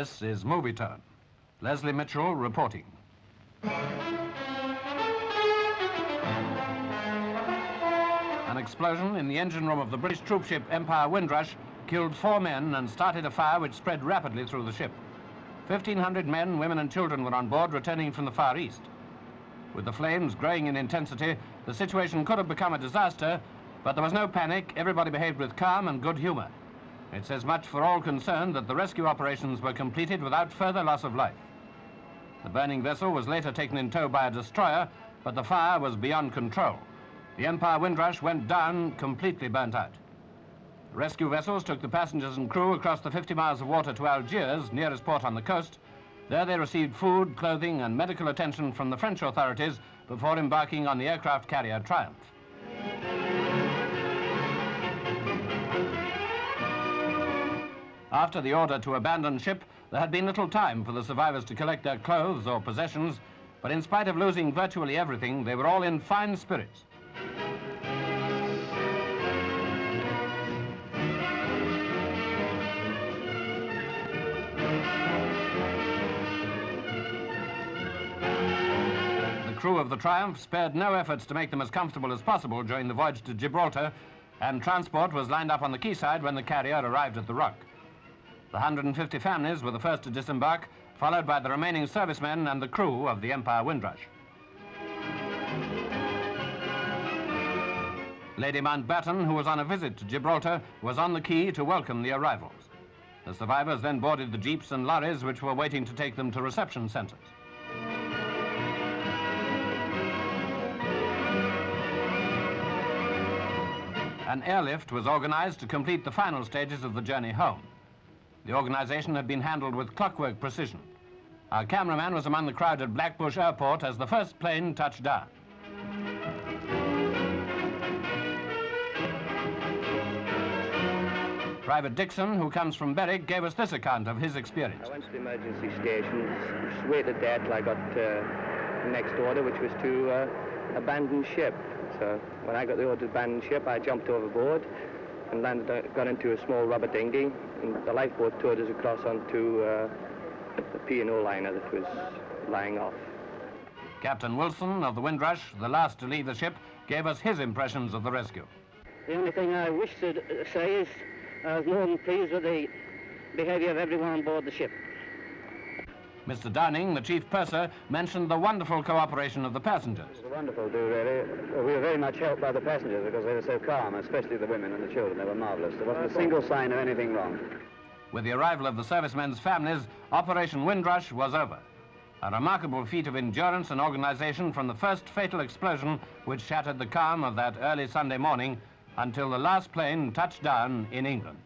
This is Movietone. Leslie Mitchell reporting. An explosion in the engine room of the British troopship Empire Windrush killed 4 men and started a fire which spread rapidly through the ship. 1,500 men, women and children were on board, returning from the Far East. With the flames growing in intensity, the situation could have become a disaster, but there was no panic. Everybody behaved with calm and good humor. It says much for all concerned that the rescue operations were completed without further loss of life. The burning vessel was later taken in tow by a destroyer, but the fire was beyond control. The Empire Windrush went down, completely burnt out. Rescue vessels took the passengers and crew across the 50 miles of water to Algiers, nearest port on the coast. There they received food, clothing and medical attention from the French authorities before embarking on the aircraft carrier Triumph. After the order to abandon ship, there had been little time for the survivors to collect their clothes or possessions, but in spite of losing virtually everything, they were all in fine spirits. The crew of the Triumph spared no efforts to make them as comfortable as possible during the voyage to Gibraltar, and transport was lined up on the quayside when the carrier arrived at the Rock. The 150 families were the first to disembark, followed by the remaining servicemen and the crew of the Empire Windrush. Lady Mountbatten, who was on a visit to Gibraltar, was on the quay to welcome the arrivals. The survivors then boarded the jeeps and lorries which were waiting to take them to reception centers. An airlift was organized to complete the final stages of the journey home. The organization had been handled with clockwork precision. Our cameraman was among the crowd at Blackbush Airport as the first plane touched down. Private Dixon, who comes from Berwick, gave us this account of his experience. I went to the emergency station, waited there till I got the next order, which was to abandon ship. So when I got the order to abandon ship, I jumped overboard and got into a small rubber dinghy, and the lifeboat towed us across onto the P&O liner that was lying off. Captain Wilson of the Windrush, the last to leave the ship, gave us his impressions of the rescue. The only thing I wish to say is I was more than pleased with the behavior of everyone on board the ship. Mr. Downing, the chief purser, mentioned the wonderful cooperation of the passengers. It was wonderful, really. We were very much helped by the passengers because they were so calm, especially the women and the children. They were marvelous. There wasn't a single sign of anything wrong. With the arrival of the servicemen's families, Operation Windrush was over. A remarkable feat of endurance and organization from the first fatal explosion which shattered the calm of that early Sunday morning until the last plane touched down in England.